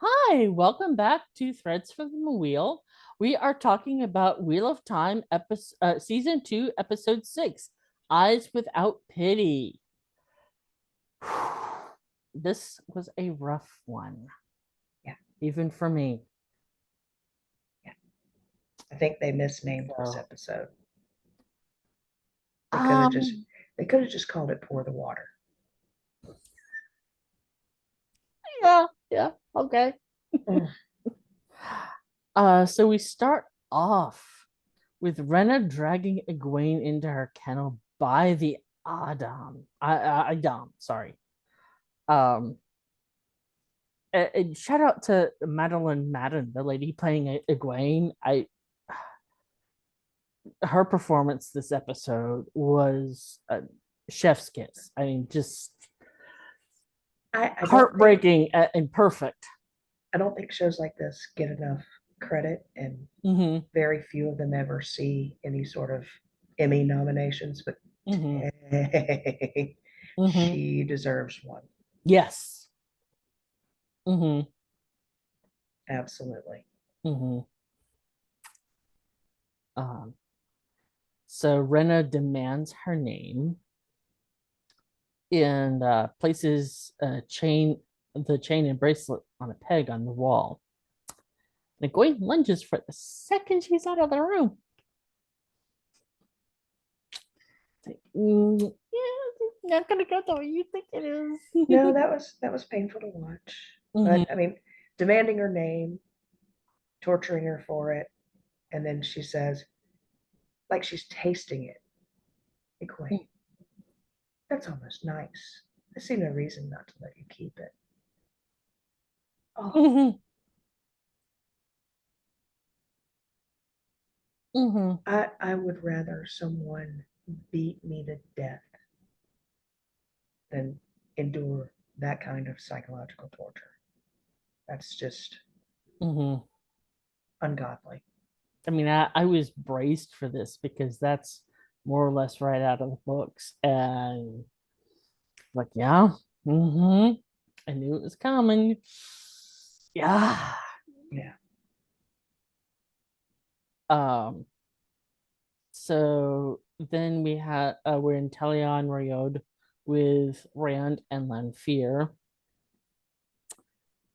Hi, welcome back to Threads from the Wheel. We are talking about Wheel of Time, season 2, episode 6, Eyes Without Pity. This was a rough one, Yeah, even for me. yeah. I think they misnamed this So, episode. They could have just um, they could have just called it Pour the Water. yeah, okay. Mm. So we start off with Rena dragging Egwene into her kennel by the Adam, sorry. Um, and shout out to Madeline Madden, the lady playing Egwene. Her performance this episode was a chef's kiss. I mean, just I don't think heartbreaking and perfect. I don't think shows like this get enough credit, and Mm-hmm. very few of them ever see any sort of Emmy nominations. But Mm-hmm. dang, Mm-hmm. she deserves one. Yes. Mm-hmm. Absolutely. Mm-hmm. Um, so Rena demands her name and places the chain and bracelet on a peg on the wall. Egwene lunges for the second she's out of the room. Like, yeah, not gonna go the way you think it No, is. that was painful to watch. But Mm-hmm. I mean, demanding her name, torturing her for it, and then she says, like she's tasting it, Equate. That's almost nice. I see no reason not to let you keep it. Oh, Mm-hmm. Mm-hmm. I would rather someone beat me to death than endure that kind of psychological torture. That's just Mm-hmm. ungodly. I mean, I was braced for this because that's more or less right out of the books, and like, yeah, mm-hmm. I knew it was coming. Yeah. Yeah. Um. So then we're in Talion Royode with Rand and Lanfear.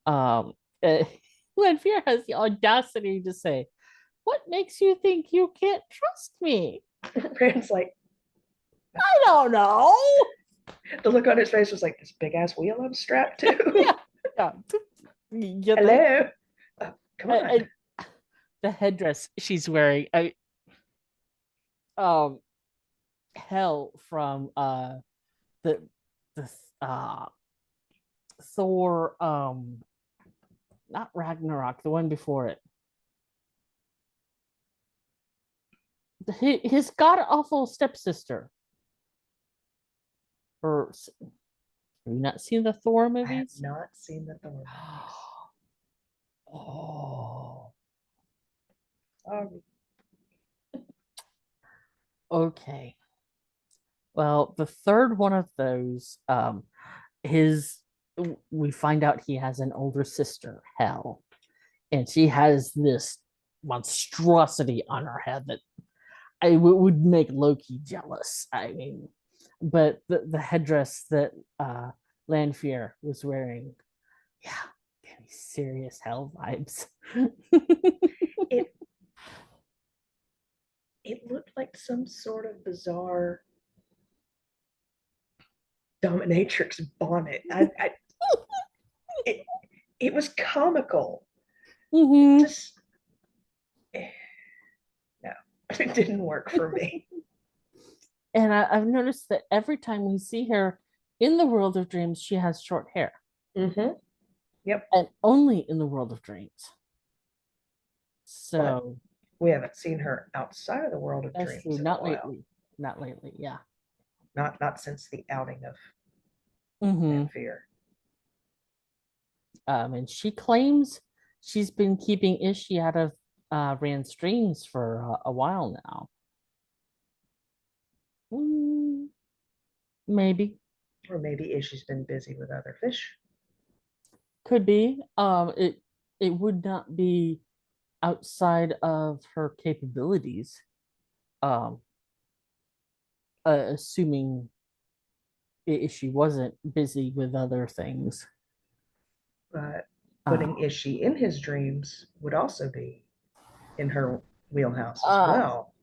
Um, uh, Lanfear has the audacity to say, "What makes you think you can't trust me?" Rand's like, I don't know. the look on his face was like, this big ass wheel I'm strapped to. Yeah, yeah. You think? Hello. Come on. And the headdress she's wearing, um, Hell from the the Thor, not Ragnarok, the one before it. His god awful stepsister. Or have you not seen the Thor I have movies? not seen the Thor movies. Oh, Um, okay. Well, the third one of those, his we find out he has an older sister, Hell, and she has this monstrosity on her head that would make Loki jealous. I mean, but the headdress that Lanfear was wearing, yeah, gave me serious Hell vibes. it it looked like some sort of bizarre dominatrix bonnet. It it was comical. It Mm-hmm. just no, it didn't work for me. And I've noticed that every time we see her in the world of dreams, she has short hair, Mm-hmm. Yep. and only in the world of dreams. But So we haven't seen her outside of the world of that's true. dreams in a Not while. lately. Not lately. Yeah. Not since the outing of Mm-hmm. Lanfear. And she claims she's been keeping Ishii out of Rand's dreams for a while now. Mm, maybe. Or maybe Ishi's been busy with other fish. Could be. It would not be outside of her capabilities. Um, assuming she wasn't busy with other things. But Uh, putting Ishi in his dreams would also be in her wheelhouse as uh, well.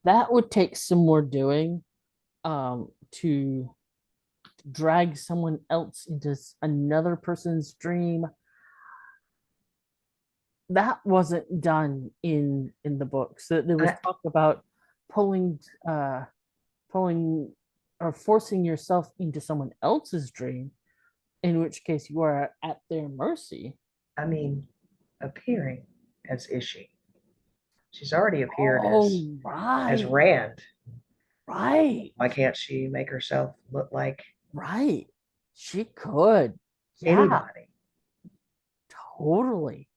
that would take some more doing. To drag someone else into another person's dream, that wasn't done in the books. There was I, talk about pulling uh pulling or forcing yourself into someone else's dream, in which case you are at their mercy. I mean, appearing as Ishi. She's already appeared Oh, as right, Rand. right, Why can't she make herself look like right. She could. Yeah, anybody? totally,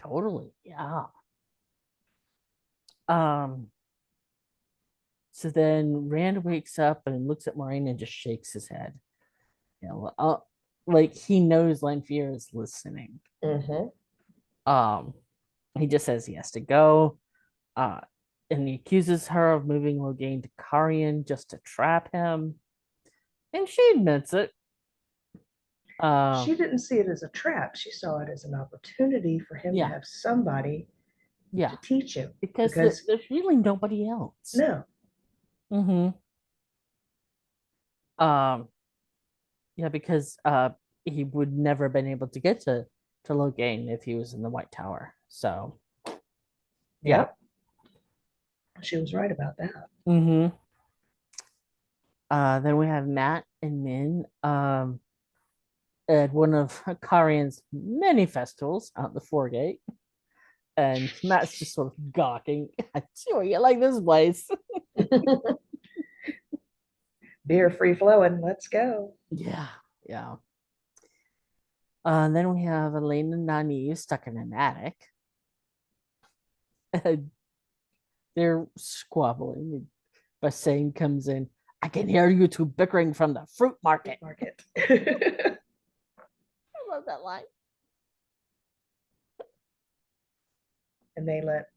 totally. Yeah. Um, so then Rand wakes up and looks at Moraine and just shakes his head. You know, like he knows Lanfear is listening. Mm-hmm. Um, he just says he has to go. Uh, and he accuses her of moving Logain to Carian just to trap him. And she admits it. She Um, didn't see it as a trap. She saw it as an opportunity for him to yeah, have somebody yeah, to teach him. because Because there's really nobody else. no, Mm-hmm. Um, yeah, because he would never have been able to get to Logain if he was in the White Tower. So yeah. yep, she was right about that. Mm-hmm. Then we have Matt and Min at one of Karian's many festivals out the Foregate. And Matt's just sort of gawking. I sure you like this place. Beer free flowing. Let's go. Yeah, yeah. Then we have Elaine and Nani stuck in an attic. They're squabbling. Bassane comes in. I can hear you two bickering from the fruit market. Market. I love that line. And they let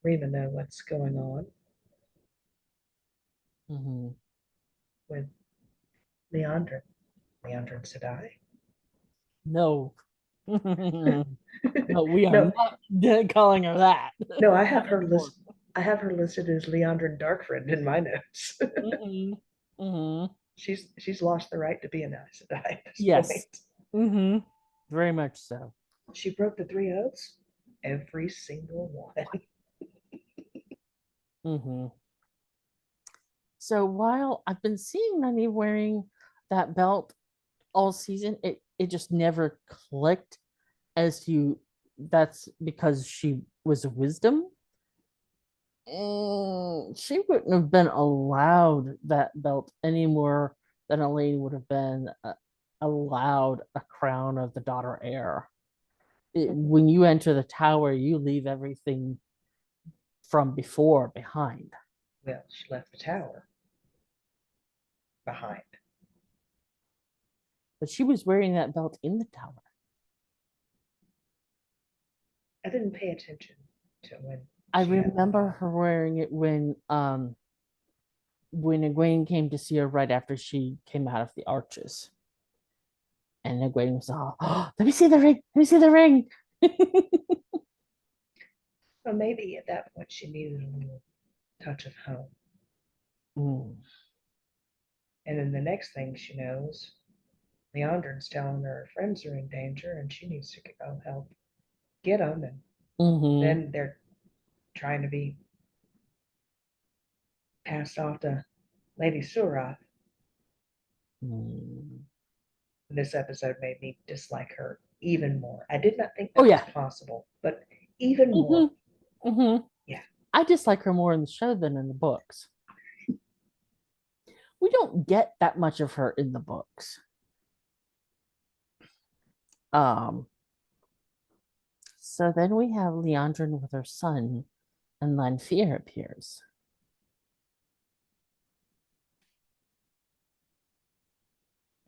Rima know what's going on Mm-hmm. with Leandrin. Leandrin Sedai. No. No, we are No, not calling her that. no, I have Not her anymore. list. I have her listed as Leandrin Darkfriend in my notes. Mm-hmm. Mm-hmm. she's lost the right to be an Aes Sedai at this Yes. point. Mm-hmm. Very much so. She broke the three oaths, every single one. Mm-hmm. So while I've been seeing Nani wearing that belt all season, it just never clicked as to that's because she was wisdom. She wouldn't have been allowed that belt any more than Elaine would have been allowed a crown of the daughter heir. When you enter the tower, you leave everything from before behind. Well, she left the tower behind. But she was wearing that belt in the tower. I didn't pay attention to when I she had that remember on. her wearing it when Egwene came to see her right after she came out of the arches. And Egwene was all, oh, let me see the ring, let me see the ring. Well, maybe at that point she needed a little touch of home. Mm, And then the next thing she knows, Leandrin's telling her friends are in danger and she needs to go help get them. And hmm then they're trying to be passed off to Lady Suroth. mm. This episode made me dislike her even more. I did not think Oh that was yeah. possible, but even hmm more. hmm Yeah. I just like her more in the show than in the books. We don't get that much of her in the books. Um, so then we have Leandrin with her son, and Lanfear appears.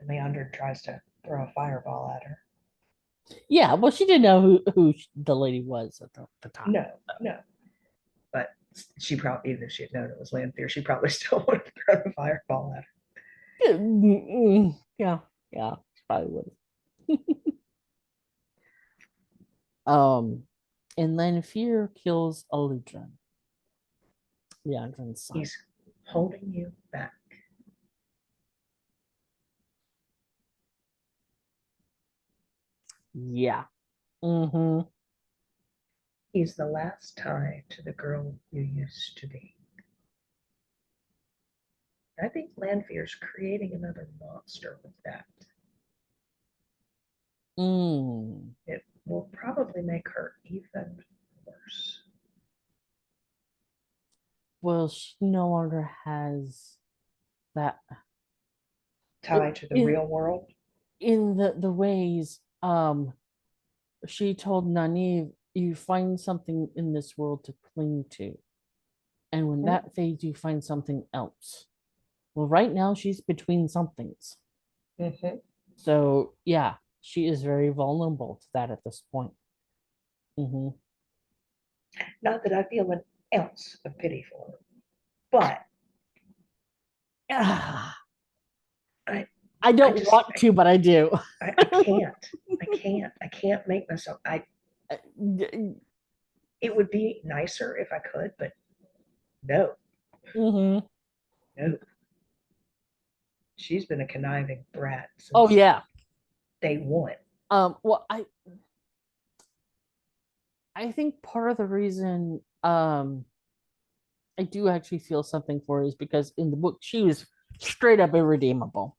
And Leander tries to throw a fireball at her. Yeah, well, she didn't know who the lady was at the time. No, no. But she probably, even if she had known it was Lanfear, she probably still would have thrown a fireball at her. Yeah, yeah, she probably would. And then Fear kills Aludrin, Leandrin's son. He's holding you back. Yeah. Mm-hmm. He's the last tie to the girl you used to be. I think Lanfear's creating another monster with that. Mm. It will probably make her even worse. Well, she no longer has that Tie to the in real world. in the ways she told Nynaeve, you find something in this world to cling to. And when that fades, you find something else. Well, right now she's between somethings. Mm-hmm. So yeah, she is very vulnerable to that at this point. Mm-hmm. Not that I feel an ounce of pity for her, but Ah, I, I I don't just, want to, but I do. I can't. I can't make myself. It would be nicer if I could, but no, Mm-hmm. no. She's been a conniving brat Oh since yeah. day one. Well, I think part of the reason I do actually feel something for her is because in the book she was straight up irredeemable.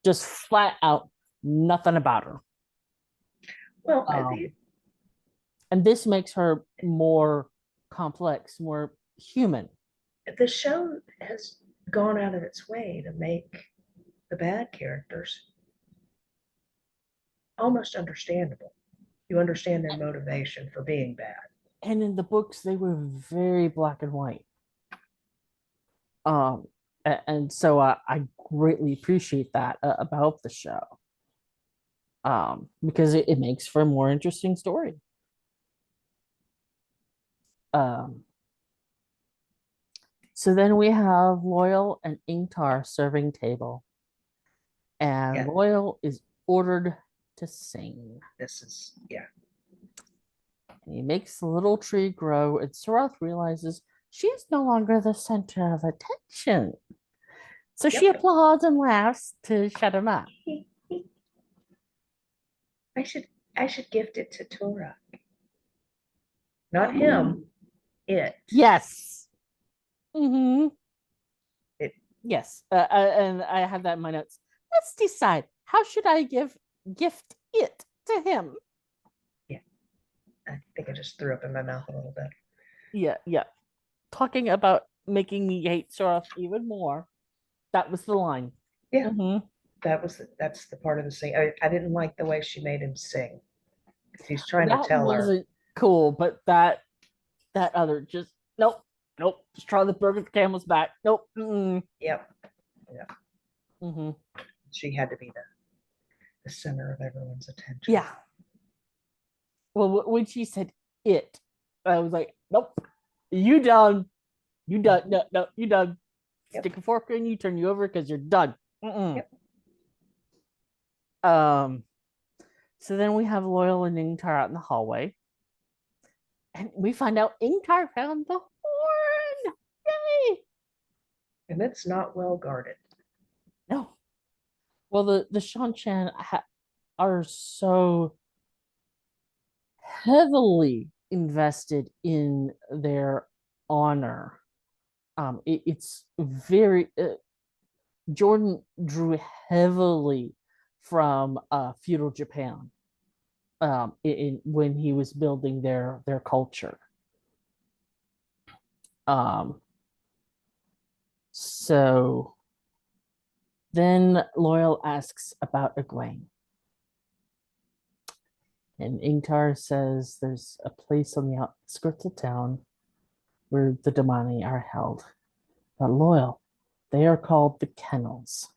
Just flat out nothing about her. Well, And this makes her more complex, more human. the show has gone out of its way to make the bad characters almost understandable. You understand their motivation for being bad. And in the books, they were very black and white. Um, and so I greatly appreciate that about the show. Because it makes for a more interesting story. Um, so then we have Loyal and Ingtar serving table, and Yeah, Loyal is ordered to sing. this is, yeah. And he makes the little tree grow, and Soroth realizes she is no longer the center of attention. So she Yep. applauds and laughs to shut him up. I should I should gift it to Torah. Not him, it. Yes. Mm-hmm. It Yes. And I have that in my notes. Let's decide. How should I gift it to him? yeah. I think I just threw up in my mouth a little bit. Yeah, yeah. Talking about making me hate Soroth even more. That was the line. Yeah. Mm-hmm. That's the part of the scene. I didn't like the way she made him sing. He's trying to That tell her. wasn't cool, but that other just nope, nope. Just try the bird with the camel's back. Nope. Mm-mm. Yep. Yeah. Mm-hmm. She had to be the center of everyone's attention. Yeah. Well, when she said it, I was like, nope. You done. You done. No, no, you done. Yep. Stick a fork in you, turn you over because you're done. Mm-mm. Yep. So then we have Loyal and Ingtar out in the hallway. And we find out Ingtar found the horn. Yay! And it's not well guarded. No. Well, the Shan-Chan are so heavily invested in their honor. It's very Jordan drew heavily from feudal Japan when he was building their culture. So then Loyal asks about Egwene. And Ingtar says there's a place on the outskirts of town where the Damani are held. But Loyal, they are called the Kennels.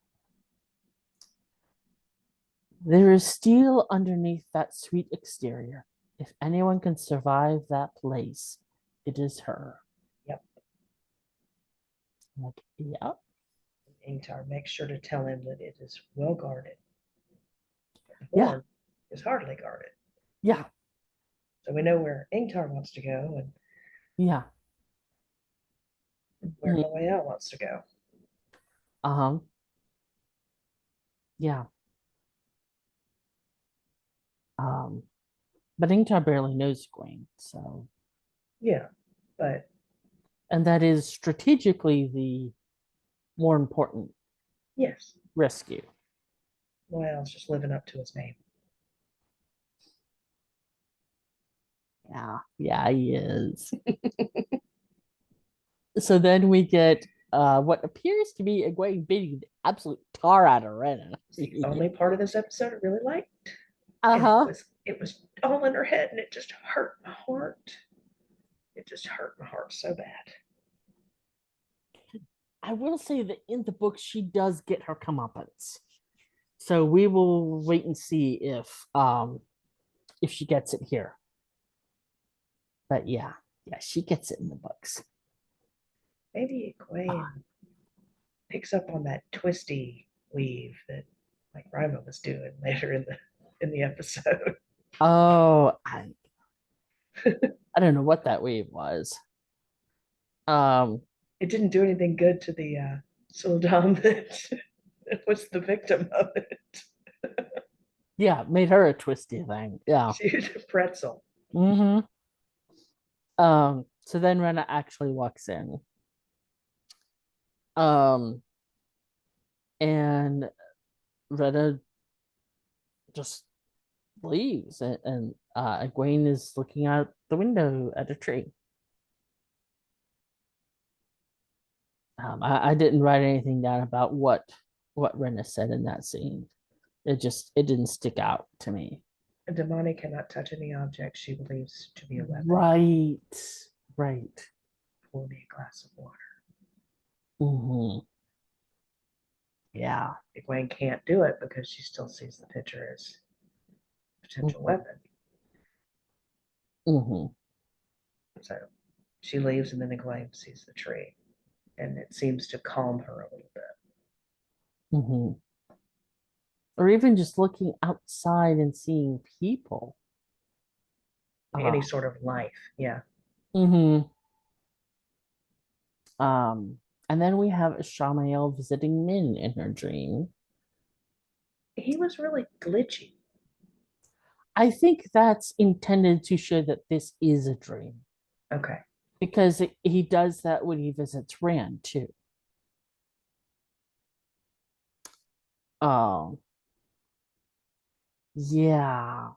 There is steel underneath that sweet exterior. If anyone can survive that place, it is her. Yep. I'm like, yeah, Ingtar makes sure to tell him that it is well guarded. The yeah, horn is hardly guarded. yeah, So we know where Ingtar wants to go and yeah. where Loyal wants to go. Um, yeah. Um, but Ingtar barely knows Egwene, so Yeah, but and that is strategically the more important yes, rescue. Loyal's just living up to his name. Yeah, yeah, he is. So then we get what appears to be Egwene beating the absolute tar out of Renna. It's the only part of this episode I really liked. And Uh-huh. it was all in her head and it just hurt my heart. It just hurt my heart so bad. I will say that in the book she does get her comeuppance. So we will wait and see if she gets it here. But yeah, yeah, she gets it in the books. Maybe Egwene picks up on that twisty weave that like Rima was doing later in the episode. Oh, I don't know what that wave was. Um, It didn't do anything good to the Sul'dam that was the victim of it. yeah, made her a twisty thing. Yeah. She was a pretzel. Mm-hmm. So then Rena actually walks in. Um, and Rena just leaves and Egwene is looking out the window at a tree. I didn't write anything down about what Rena said in that scene. It didn't stick out to me. And Damani cannot touch any object she believes to be a weapon. Right, right. Pour me a glass of water. Hmm. Yeah. Egwene can't do it because she still sees the picture as a potential Hmm. weapon. Hmm. So she leaves, and then Egwene sees the tree, and it seems to calm her a little bit. Hmm. Or even just looking outside and seeing people. Any sort of life, yeah. Mhm. Um, and then we have Shamael visiting Min in her dream. He was really glitchy. I think that's intended to show that this is a dream Okay. because he does that when he visits Rand too. Um, yeah.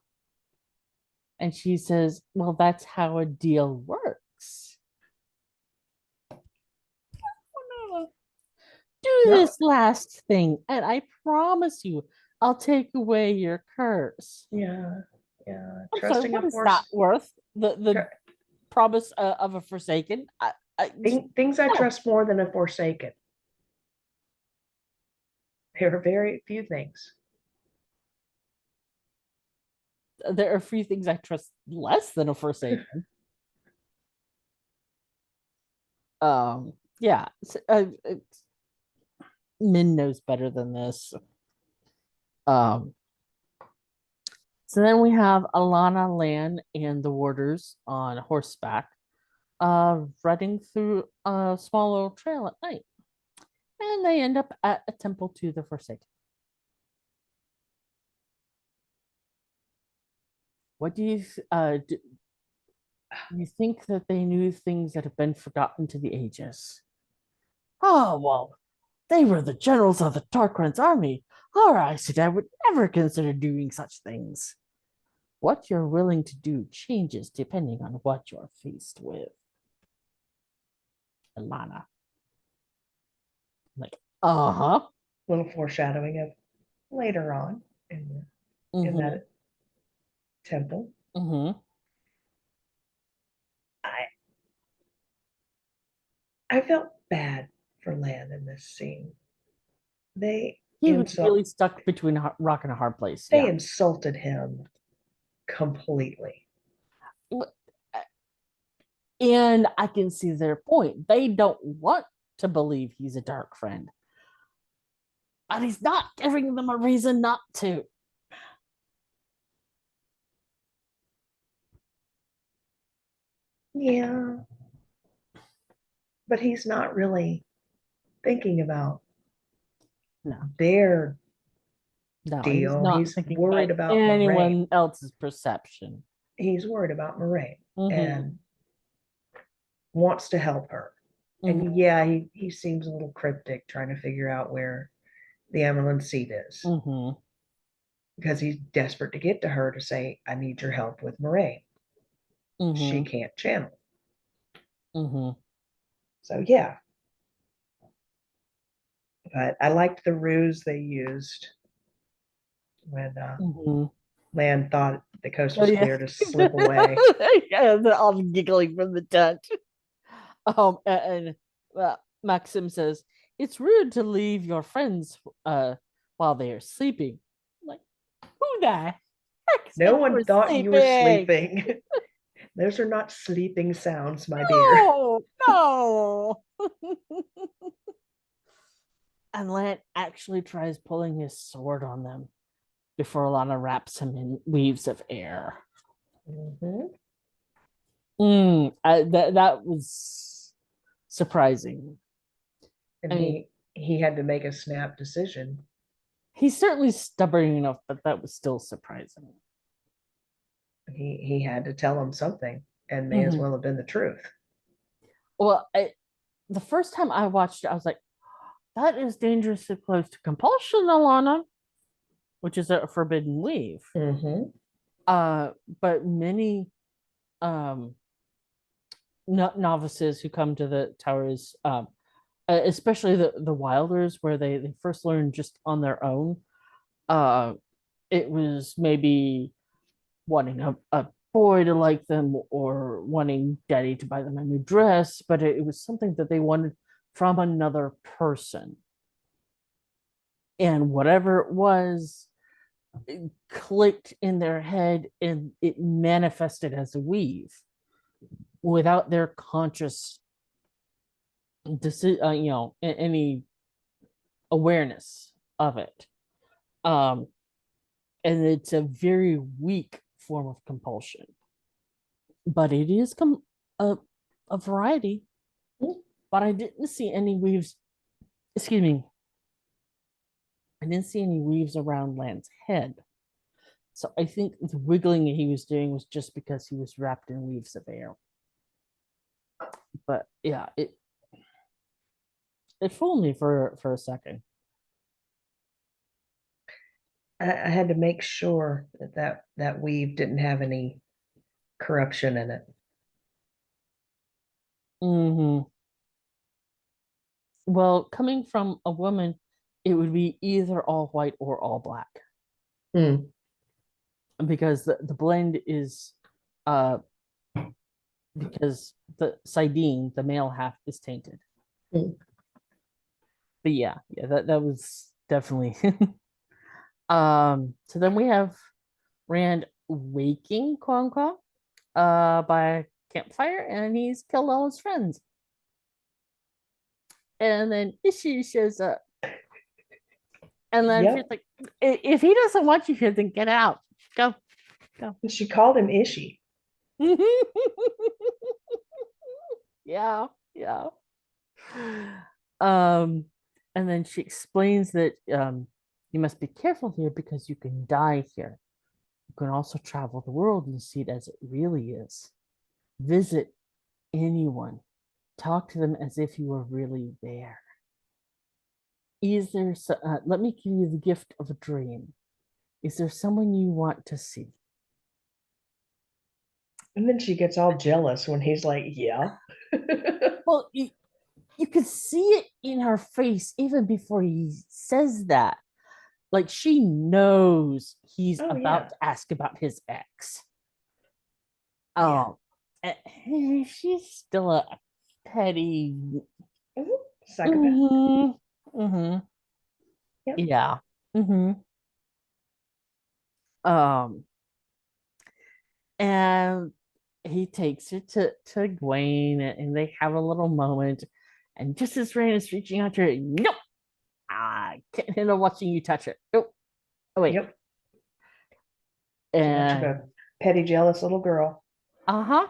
And she says, well, that's how a deal works. Do No, this last thing, and I promise you, I'll take away your curse. yeah, yeah. I'm sorry, Trusting what a is that force. worth? The Tr- promise of a Forsaken? things I No, trust more than a Forsaken. There are very few things. there are few things I trust less than a Forsaken. Yeah, Min knows better than this. Um, so then we have Alana, Lan, and the warders on horseback, running through a small little trail at night, and they end up at a temple to the Forsaken. What do you think that they knew things that have been forgotten to the ages? Oh well, they were the generals of the Tarquin's army. Or I said I would never consider doing such things. What you're willing to do changes depending on what you're faced with. Alana. Like, uh-huh. Little foreshadowing of later on in Mm-hmm. that temple. Mm-hmm. I I felt bad for Lan in this scene. They He was insult. really stuck between a rock and a hard place. They Yeah. insulted him completely. And I can see their point. They don't want to believe he's a dark friend, but he's not giving them a reason not to. Yeah, but he's not really thinking about No, their no, he's deal. not He's thinking about worried about Moraine. anyone else's perception. He's worried about Moraine Mm-hmm. and wants to help her. And Mm-hmm. yeah, he seems a little cryptic trying to figure out where the Emerald seat is Mm-hmm. because he's desperate to get to her to say, I need your help with Moraine. She Mm-hmm. can't channel. Mm-hmm. So yeah, but I liked the ruse they used when Mm-hmm. Lan thought the coast Oh was yeah. clear to slip away. Yeah, they're all giggling from the tent. And Maxim says it's rude to leave your friends while they are sleeping. Like, who the heck No said you one were thought you were sleeping? sleeping. Those are not sleeping sounds, my dear. No, no. And Lant actually tries pulling his sword on them before Alana wraps him in weaves of air. Mhm. That was surprising. I And mean, he had to make a snap decision. he's certainly stubborn enough, but that was still surprising. He had to tell him something, and may as Mhm. well have been the truth. Well, the first time I watched it, I was like, that is dangerously close to compulsion, Alana, which is a forbidden weave. Mm-hmm. Uh, but many um novices who come to the towers, especially the wilders, where they first learn just on their own, uh, it was maybe wanting a boy to like them or wanting daddy to buy them a new dress, but it was something that they wanted from another person. And whatever it was, it clicked in their head and it manifested as a weave without their conscious any awareness of it. Um, and it's a very weak form of compulsion, but it is a, a variety. But I didn't see any weaves. Excuse me. I didn't see any weaves around Lan's head. So I think the wiggling he was doing was just because he was wrapped in weaves of air. But yeah, it fooled me for a second. I had to make sure that weave didn't have any corruption in it. Hmm. Well, coming from a woman, it would be either all white or all black Mm. because the blend is uh because the Sidene, the male half, is tainted. Mm. But yeah, that was definitely so then we have Rand waking Quanqua by a campfire and he's killed all his friends. And then Ishi shows up. And then she's Yep. like, if he doesn't want you here, then get out. Go, go. She called him Ishi. Yeah, yeah. Um, and then she explains that you must be careful here because you can die here. You can also travel the world and see it as it really is. Visit anyone. Talk to them as if you were really there. Let me give you the gift of a dream. Is there someone you want to see? And then she gets all jealous when he's like, yeah. Well, you could see it in her face even before he says that. Like she knows he's Oh, about yeah. to ask about his ex. Yeah. Oh, she's still a petty. Mhm. Psychopath. Mm-hmm, mm-hmm. Yep. Yeah. hmm Um, and he takes her to Egwene and they have a little moment. And just as Rand is reaching out to her, nope, I can't handle watching you touch it. Nope. Oh, wait. Yep. Too much of And a petty, jealous little girl. uh-huh.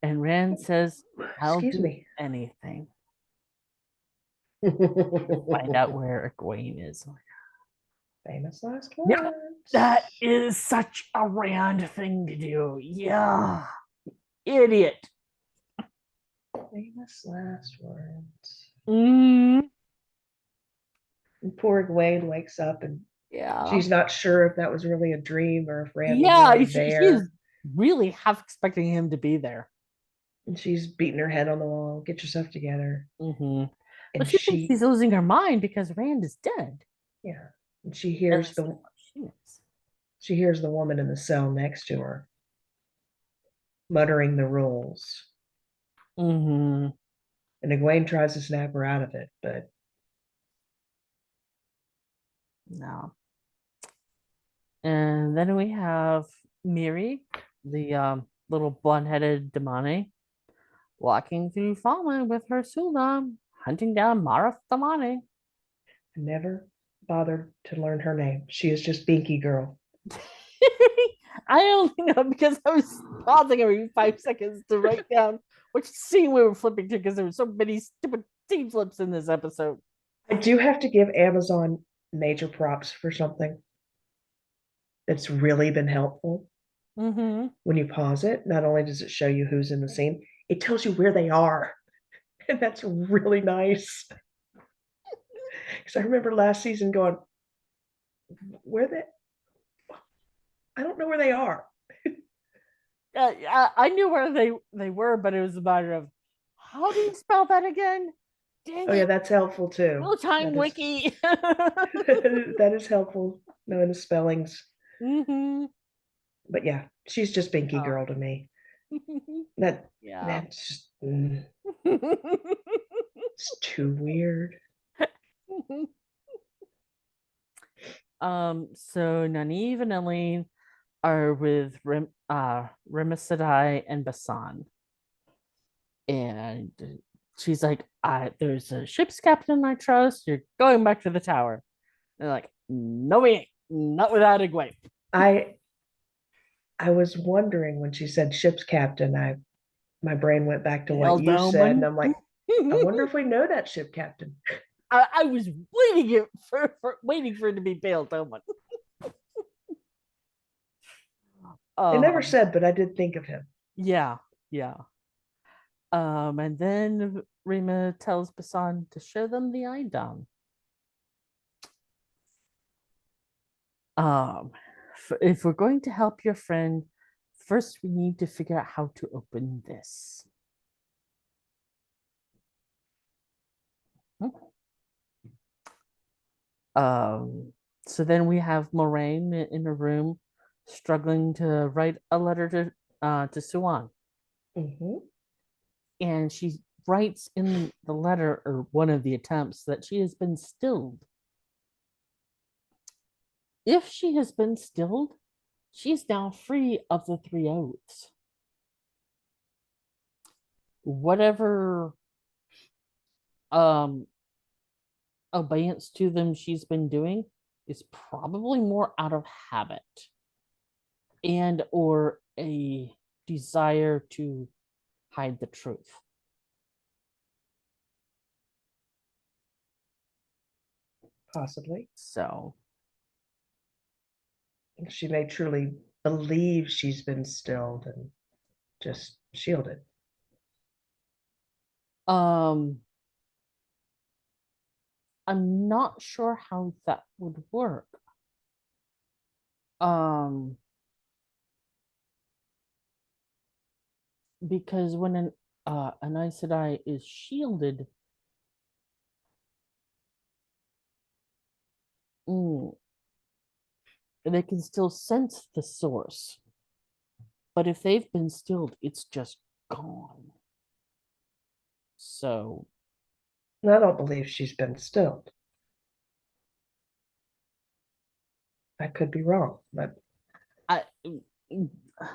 And Rand says, I'll Excuse do me. anything to find out where Egwene is. Famous last Yep. words. That is such a Rand thing to do. Yeah. Idiot. Famous last words. Mm, And poor Egwene wakes up and yeah. she's not sure if that was really a dream or if Rand was Yeah, really she is there. really half expecting him to be there. And she's beating her head on the wall. Get yourself together. hmm But And she thinks she, he's losing her mind because Rand is dead. yeah, and she And hears that's not the what she is. she hears the woman in the cell next to her muttering the rules. hmm And Egwene tries to snap her out of it, but No. And then we have Miri, the little blonde-headed Damane, walking through Fallen with her Suldam, hunting down Mara Thamane. never bothered to learn her name. She is just Binky Girl. I only know because I was pausing every 5 seconds to write down which scene we were flipping to because there were so many stupid scene flips in this episode. I do have to give Amazon major props for something that's really been helpful. Mm-hmm. When you pause it, not only does it show you who's in the scene, it tells you where they are. And that's really nice. Because I remember last season going, where they, I don't know where they are. I knew where they were, but it was a matter of how do you spell that again? Dang Oh yeah, it! that's helpful too. Real time That is wiki. that is helpful knowing the spellings. hmm But yeah, she's just Binky Oh. Girl to me. That Yeah. that's just it's too weird. So Nynaeve and Elaine are with Remisadai and Basan. And she's like, there's a ship's captain I trust. You're going back to the tower. And they're like, no, we ain't. Not without Egwene. I I was wondering when she said ship's captain, I my brain went back to what Dale you said, and Doman. I'm like, I wonder if we know that ship captain. I was waiting for it to be Dale Doman. They never Um, said, but I did think of him. yeah, yeah. And then Rima tells Basan to show them the Idon. Um, if we're going to help your friend, first we need to figure out how to open this. Um, so then we have Moraine in a room struggling to write a letter to Suan. Hmm. And she writes in the letter, or one of the attempts, that she has been stilled. If she has been stilled, she is now free of the three oaths. Whatever um obedience to them she's been doing is probably more out of habit and or a desire to hide the truth. Possibly. So, She may truly believe she's been stilled and just shielded. um, I'm not sure how that would work. Um, because when an Aes Sedai is shielded, mm, they can still sense the source. But if they've been stilled, it's just gone. So, And I don't believe she's been stilled. I could be wrong, but I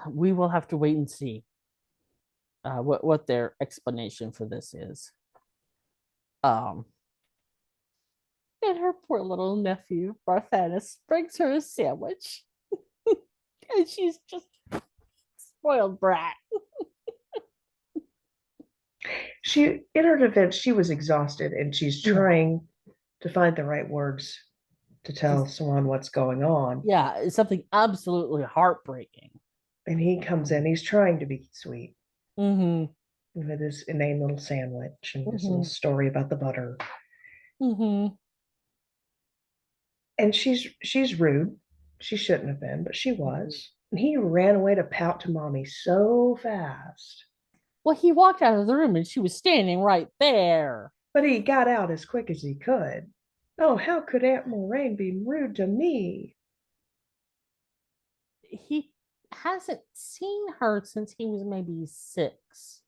we will have to wait and see what their explanation for this is. Um, and her poor little nephew Barthanas brings her a sandwich, and she's just spoiled brat. she, in her defense, she was exhausted and she's Yeah. trying to find the right words to tell someone what's going on. Yeah, it's something absolutely heartbreaking. And he comes in, he's trying to be sweet Mm-hmm. with his inane little sandwich and his little Mm-hmm. story about the butter. Mm-hmm. And she's rude. She shouldn't have been, but she was. And he ran away to pout to mommy so fast. Well, he walked out of the room and she was standing right there. But he got out as quick as he could. Oh, how could Aunt Moraine be rude to me? He hasn't seen her since he was maybe 6.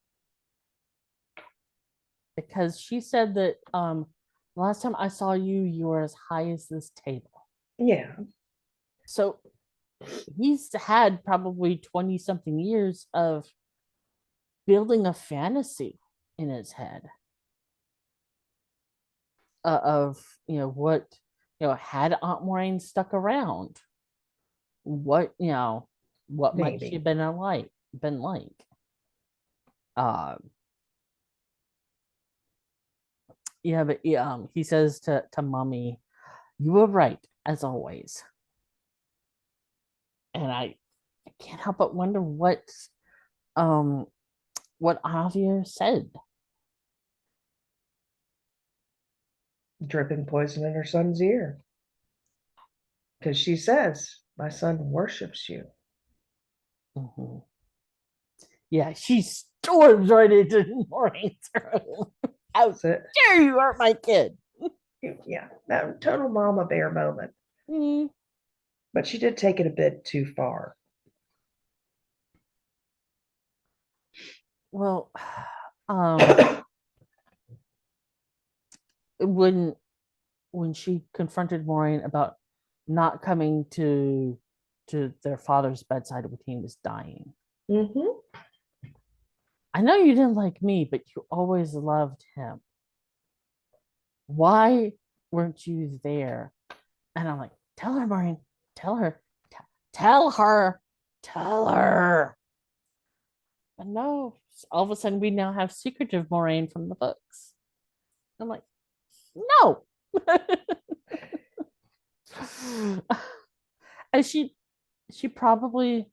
Because she said that last time I saw you, you were as high as this table. Yeah, So he's had probably 20 something years of building a fantasy in his head of what had Aunt Maureen stuck around, what might she maybe. have been like. Um yeah, but he says to mommy, you were right as always. And I can't help but wonder um what Javier said. Dripping poison in her son's ear. Because she says, my son worships you. Mhm. Yeah, she storms right into Maureen's room. How So, dare you hurt my kid? yeah, that total mama bear moment. Mm, But she did take it a bit too far. well, um, when she confronted Maureen about not coming to their father's bedside when he was dying, Mm-hmm. I know you didn't like me, but you always loved him. Why weren't you there? And I'm like, tell her, Maureen, tell her, tell her, tell her. But no, all of a sudden we now have secretive Maureen from the books. I'm like, no. And she probably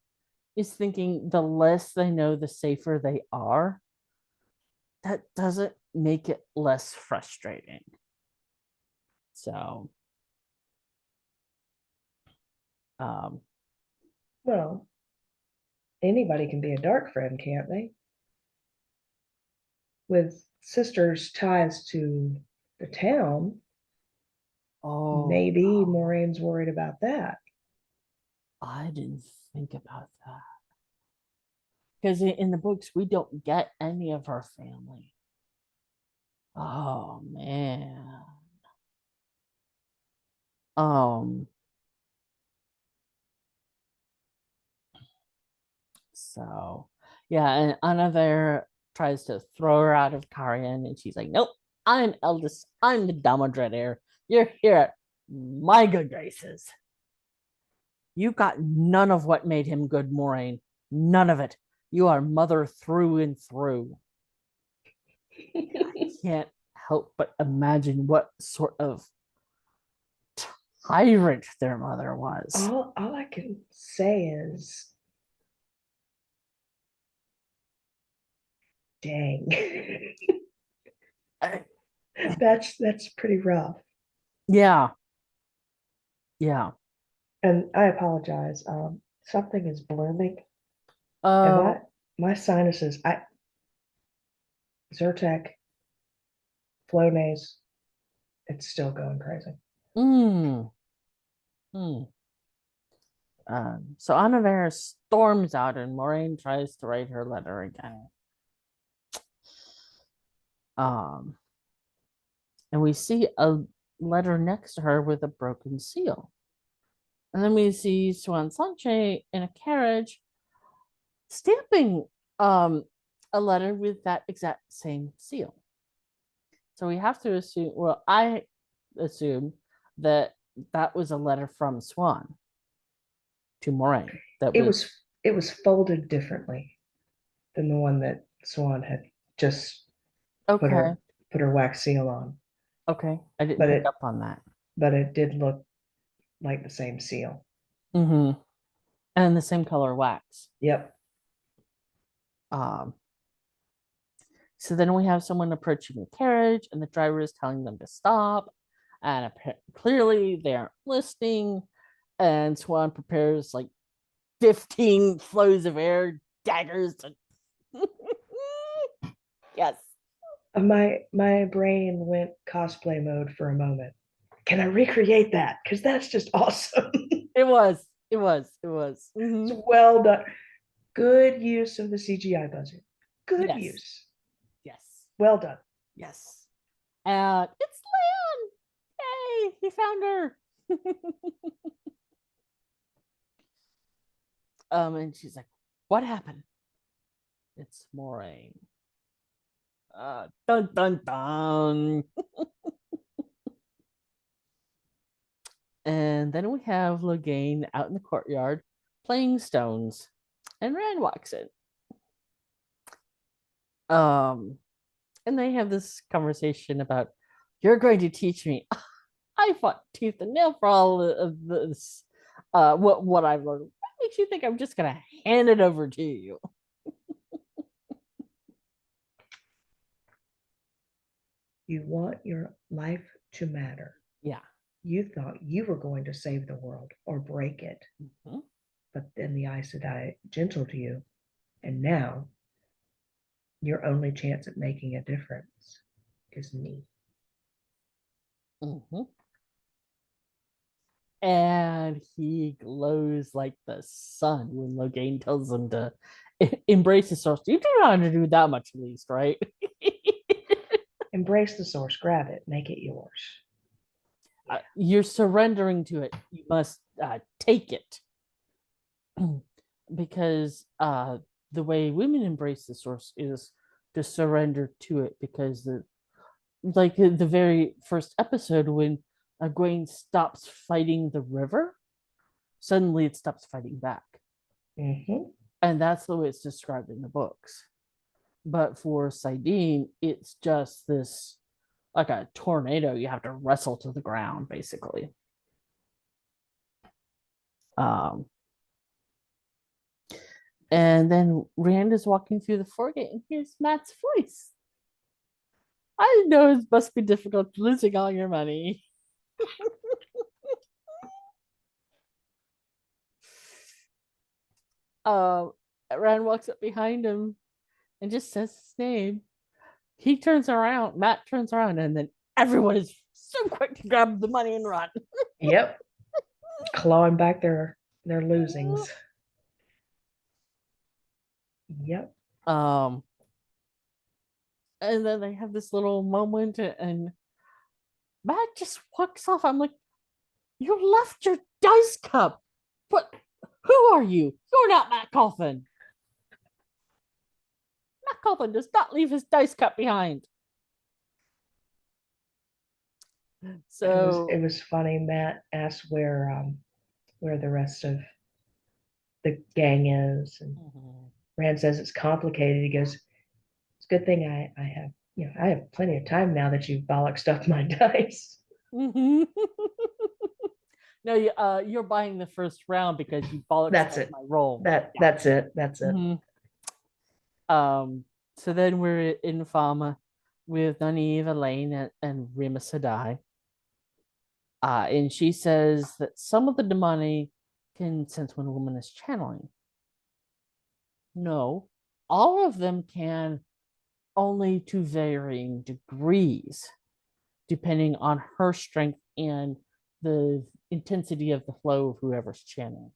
is thinking the less they know, the safer they are. That doesn't make it less frustrating. So, um, Well, anybody can be a dark friend, can't they? With sisters' ties to the town, oh, maybe Maureen's worried about that. I didn't think about that. Because in the books, we don't get any of her family. Oh man. Um, so yeah, and Anna there tries to throw her out of Karian, and she's like, nope, I'm eldest, I'm the Damodred heir. You're here at my good graces. You got none of what made him good, Moraine. None of it. You are mother through and through. I can't help but imagine what sort of tyrant their mother was. All I can say is, dang, Uh, that's pretty rough. yeah, yeah. And I apologize. Something is blooming, and Uh, my sinuses, I Zyrtec, Flonase, it's still going crazy. mm, mm. So Anna storms out, and Moraine tries to write her letter again. Um, and we see a letter next to her with a broken seal. And then we see Swan Sanche in a carriage stamping a letter with that exact same seal. So we have to assume, well, I assume that that was a letter from Swan to Moraine. That It was was it was folded differently than the one that Swan had just put okay. her put her wax seal on. Okay. I didn't But pick it up on that. but it did look like the same seal. Mm-hmm. And the same color wax. Yep. Um, so then we have someone approaching the carriage, and the driver is telling them to stop. And clearly they aren't listening. And Swan prepares like 15 flows of air daggers. Yes. My brain went cosplay mode for a moment. Can I recreate that? Because that's just awesome. It was. It was. It was. It's well done. Good use of the CGI buzzer. Good Yes. use. Yes. Well done. Yes. And it's Lan. Hey, he found her. And she's like, "What happened?" It's Moraine. Dun dun dun. And then we have Logain out in the courtyard playing stones, and Rand walks in. And they have this conversation about, "You're going to teach me." I fought tooth and nail for all of this. What I've learned. What makes you think I'm just gonna hand it over to you? You want your life to matter. Yeah. You thought you were going to save the world or break it, Mm-hmm. but then the Aes Sedai gentle to you, and now your only chance at making a difference is me. Mm-hmm. And he glows like the sun when Logain tells him to embrace the source. You do not have to do that much, at least, right? Embrace the source, grab it, make it yours. You're surrendering to it. You must take it. Because the way women embrace the source is to surrender to it, because the very first episode when Egwene stops fighting the river, suddenly it stops fighting back. Mm-hmm. And that's the way it's described in the books. But for Saidin, it's just this, like a tornado you have to wrestle to the ground, basically. Um, and then Rand is walking through the foregate and hears Matt's voice. "I know it must be difficult losing all your money." Um, Rand walks up behind him and just says his name. He turns around, Matt turns around, and then everyone is so quick to grab the money and run. Yep. Clawing back their losings. Yep. Um, and then they have this little moment, and Matt just walks off. I'm like, "You left your dice cup. But who are you? You're not Matt Coffin. Matt Coffin does not leave his dice cup behind." It So, was funny. Matt asked where the rest of the gang is, and Rand says it's complicated. He goes, "It's a good thing I have I have plenty of time now that you've bollocksed up my dice." mhm. No, you're buying the first round because you bollocked That's it. my roll. Yeah. That's it. That's it. Mhm. So then we're in Fama with Nynaeve, Elaine, and Rima Sadai. And she says that some of the demoni can sense when a woman is channeling. No, all of them can, only to varying degrees, depending on her strength and the intensity of the flow of whoever's channeling.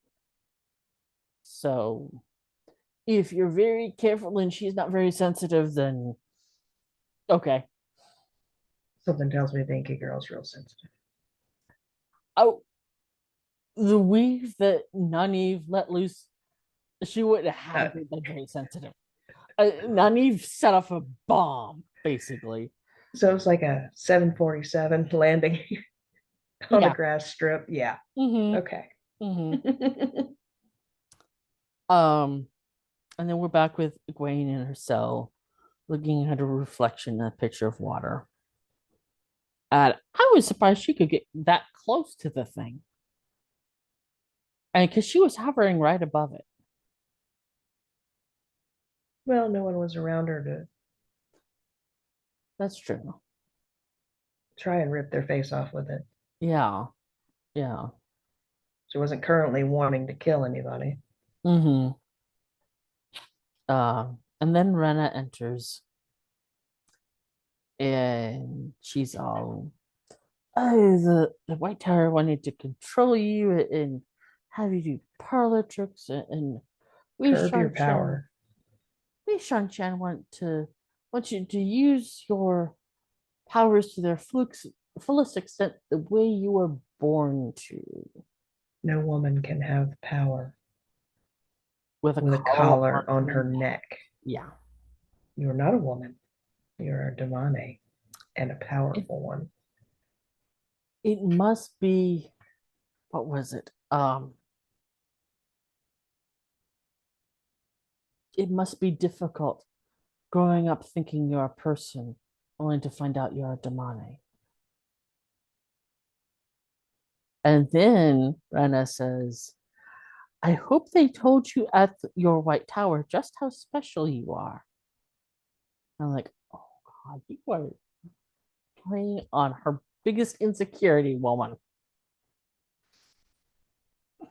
So if you're very careful and she's not very sensitive, then okay. Something tells me the Inky girl's real sensitive. Oh, the weave that Nynaeve let loose, she wouldn't Uh, have been very sensitive. Nynaeve set off a bomb, basically. so it's like a 747 landing on a Yeah. grass strip. Yeah. Mm-hmm. Okay. Mm-hmm. Um, and then we're back with Egwene in her cell, looking at a reflection in a pitcher of water. And I was surprised she could get that close to the thing. And because she was hovering right above it. Well, no one was around her to That's true. try and rip their face off with it. Yeah. Yeah. She wasn't currently wanting to kill anybody. Mm-hmm. And then Rena enters and she's all, oh, the White Tower wanted to control you and have you do parlor tricks and we Curb your Shan Chan power. we Shan Chan want you to use your powers to their fullest extent the way you were born to, No woman can have power with a with a collar on collar on her her neck. neck. Yeah. You're not a woman. You're a Demane and a It, powerful one. it must be, what was it? It must be difficult growing up thinking you're a person only to find out you're a demone. And then Rena says, I hope they told you at your White Tower just how special you are. I'm like, oh God, you are playing on her biggest insecurity, woman.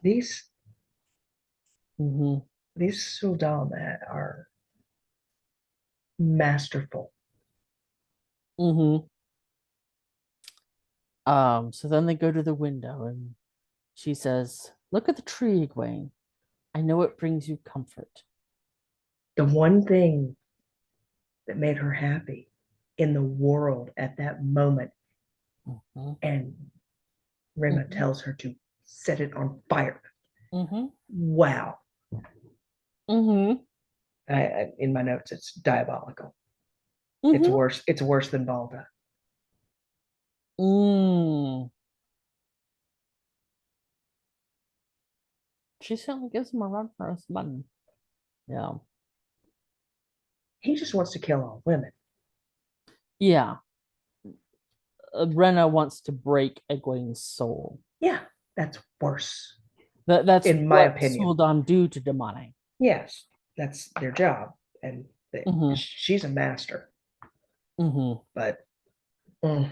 These Mm-hmm. these Sul'dam are masterful. Mm-hmm. So then they go to the window and she says, look at the tree, Egwene. I know it brings you comfort. The one thing that made her happy in the world at that moment, Mm-hmm. and Rima Mm-hmm. tells her to set it on fire. Mm-hmm. Wow. Mm-hmm. In my notes, it's diabolical. It's Mm-hmm. worse. It's worse than Balda. Mm. She certainly gives him a run for his money. Yeah. He just wants to kill all women. Yeah. Rena wants to break Egwene's soul. Yeah, that's worse, That's in my what opinion. Sul'dam do to Demane. Yes, that's their job, and Mm-hmm. she's a master. Mm-hmm. But mm,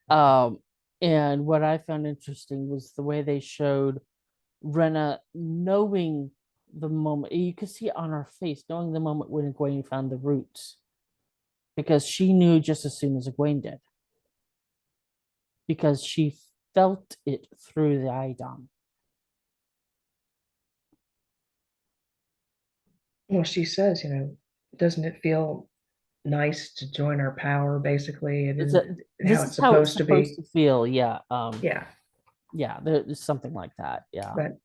Um, and what I found interesting was the way they showed Rena knowing the moment. You could see it on her face, knowing the moment when Egwene found the roots, because she knew just as soon as Egwene did, because she felt it through the Aidam. well, she says, doesn't it feel nice to join our power? Basically, it Is isn't it, how this it's is how it's supposed to supposed be. to feel. Yeah. Yeah, Yeah. There's something like that. Yeah. but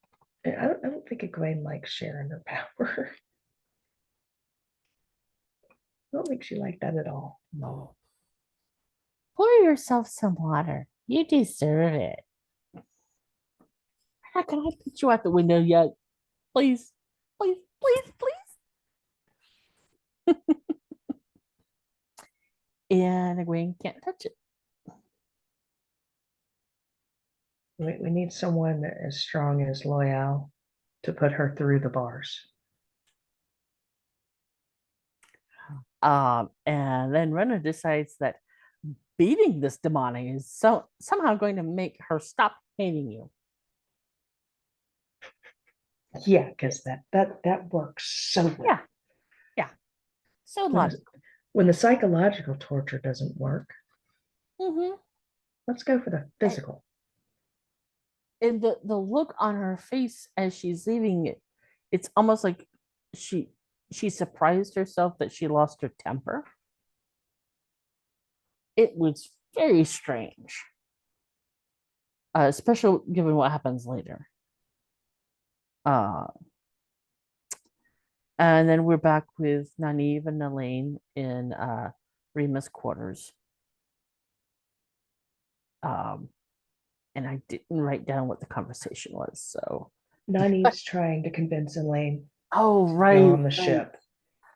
I don't think Egwene likes sharing her power. I don't think she liked that at all. No. Pour yourself some water. You deserve it. How can I put you out the window yet? Please, please, please, please. And Egwene can't touch it. We need someone as strong as Loyal to put her through the bars. And then Rena decides that beating this demonic is somehow going to make her stop hating you. Yeah, because that works so well. Yeah, yeah. So When the, logical. when the psychological torture doesn't work, Mm-hmm. let's go for the physical. And the look on her face as she's leaving it, it's almost like she she surprised herself that she lost her temper. It was very strange, especially given what happens later. Uh, and then we're back with Nynaeve and Elaine in Rima's quarters. Um, and I didn't write down what the conversation was. So, Nynaeve's trying to convince Elaine oh, to go right, on the right. ship.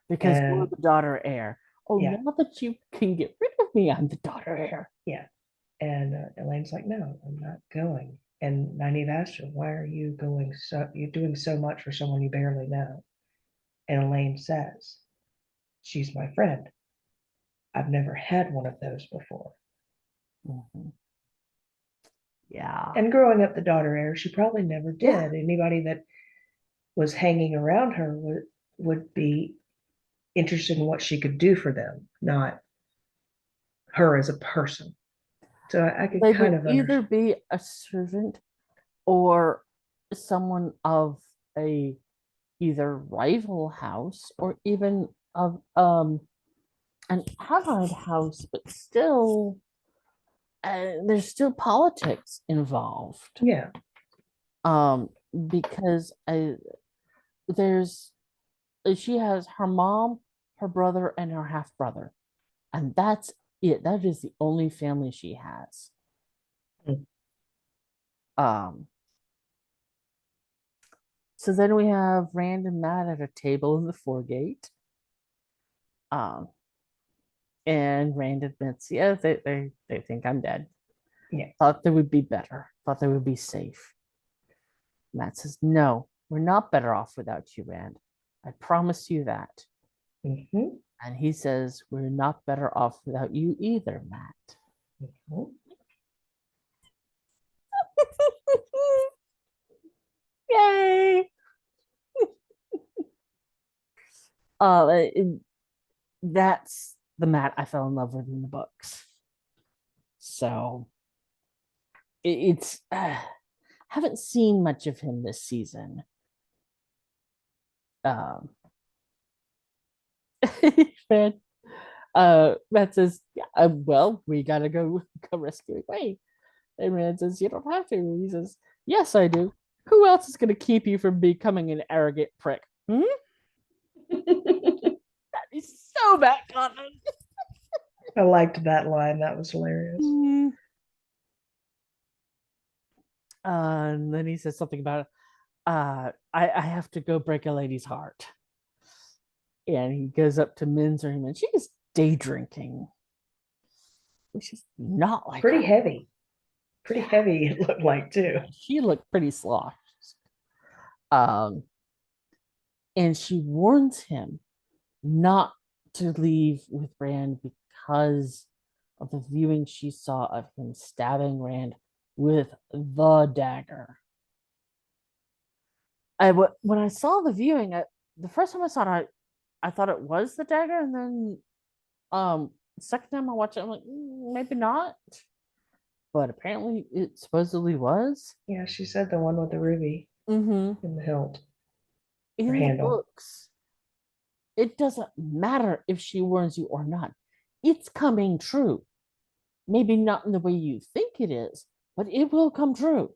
Because you're And the daughter heir. Oh, yeah, now that you can get rid of me, I'm the daughter heir. yeah. And Elaine's like, no, I'm not going. And Nynaeve asked her, why are you going you're doing so much for someone you barely know? And Elaine says, she's my friend. I've never had one of those before. Mhm. Yeah. And growing up the daughter heir, she probably never Yeah. did. Anybody that was hanging around her would be interested in what she could do for them, not her as a person. So I could They kind would of either understand. be a servant or someone of a either rival house or even of an allied house, but still there's still politics involved. Yeah. Um, because there's she has her mom, her brother, and her half brother, and that's it. That is the only family she has. Um, so then we have Rand and Matt at a table in the foregate. Um, and Rand admits, yeah, they think I'm dead. Yeah. Thought they would be better. Thought they would be safe. Matt says, no, we're not better off without you, Rand. I promise you that. Mm-hmm. And he says, we're not better off without you either, Matt. Mm-hmm. Yay! Uh, that's the Matt I fell in love with in the books. So it's haven't seen much of him this season. Um, man, Matt says, "Yeah, well, we gotta go rescue Wayne." And Rand says, "You don't have to." And he says, "Yes, I do. Who else is gonna keep you from becoming an arrogant prick?" Hmm? He's so back on I liked that line. That was hilarious. it. And then he says something about, I have to go break a lady's heart. And he goes up to Minzer and she's day drinking, which is not like Pretty her. heavy. Pretty Yeah, heavy it looked like too. she looked pretty sloshed. Um, and she warns him not to leave with Rand because of the viewing she saw of him stabbing Rand with the dagger. When I saw the viewing, the first time I saw it, I thought it was the dagger, and then second time I watched it, I'm like, maybe not. But apparently it supposedly was. Yeah, she said the one with the ruby Mm-hmm. in the hilt or In the handle. books, it doesn't matter if she warns you or not. It's coming true. Maybe not in the way you think it is, but it will come true.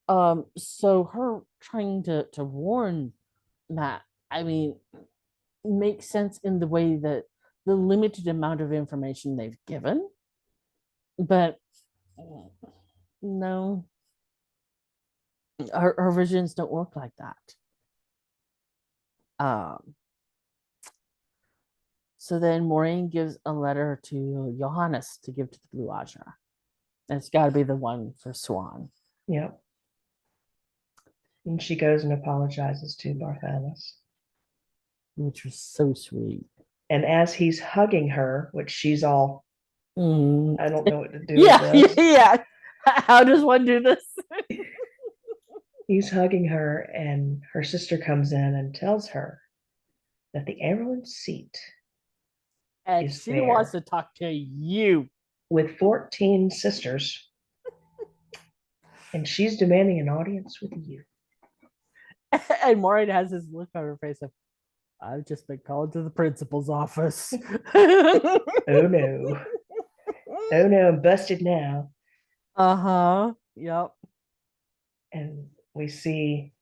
So her trying to warn Matt, I mean, makes sense in the way that the limited amount of information they've given, but no, her visions don't work like that. Um, so then Maureen gives a letter to Johannes to give to the Blue Ajna. And it's got to be the one for Swan. Yep. And she goes and apologizes to Barthalos. Which was so sweet. And as he's hugging her, which she's all, Mm. I don't know what to do with Yeah, this. yeah. How does one do this? He's hugging her, and her sister comes in and tells her that the Arrowin seat And is she wants to there talk to you. with 14 sisters, and she's demanding an audience with you. And Maureen has this look on her face of, I've just been called to the principal's office. Oh no. Oh no, I'm busted now. Uh-huh. Yep. And we see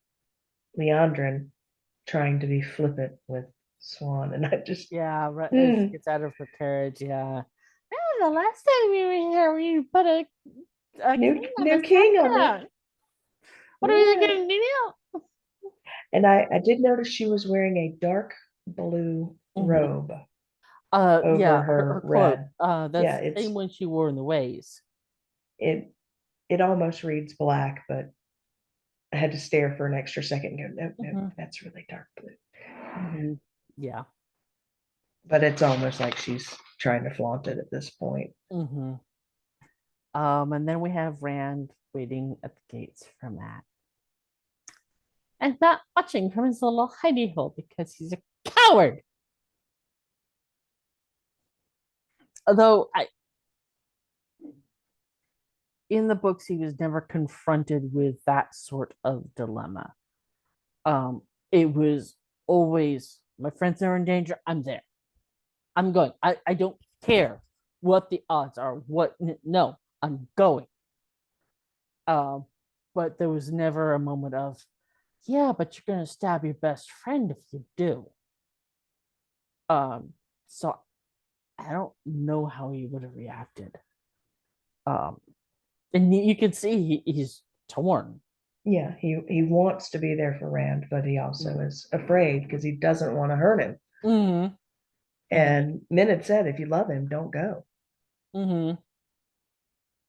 Leandrin trying to be flippant with Swan, and I just Yeah, right. As she hmm, gets out of her carriage, yeah. Oh, the last time we were here, we put a king on new his king on it. throne. What are we Yeah. gonna do And I did notice she was wearing a dark blue now? Hmm. robe Yeah, over her her cloak. red. That's Yeah, the same one she wore in the ways. it it almost reads black, but I had to stare for an extra second and go, no, no, Hmm. that's really dark blue. Hmm. Yeah. But it's almost like she's trying to flaunt it at this point. Hmm. And then we have Rand waiting at the gates for Matt, and not watching from his little hidey hole because he's a coward. Although in the books, he was never confronted with that sort of dilemma. Um, it was always my friends are in danger. I'm there. I'm going. I don't care what the odds are. No, I'm going. Um, but there was never a moment of, yeah, but you're gonna stab your best friend if you do. Um, so I don't know how he would have reacted. Um, and you can see he's torn. Yeah, he wants to be there for Rand, but he also Mm-hmm. is afraid because he doesn't want to hurt him. Mm-hmm. And Min had said, if you love him, don't go. Mm-hmm.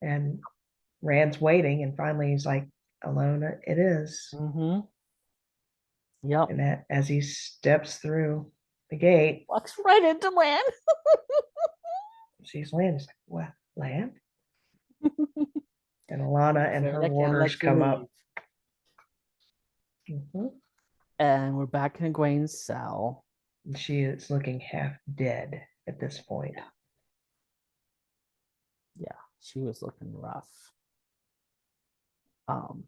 And Rand's waiting, and finally he's like, alone it is. Mm-hmm. Yep. And that as he steps through the gate, Walks right into land. sees Land. He's like, what, Land? And Alana and Afraid her I can't warders let you come leave. up. Mhm. And we're back in Egwene's cell. And she is looking half dead at this point. Yeah. Yeah, she was looking rough. Um,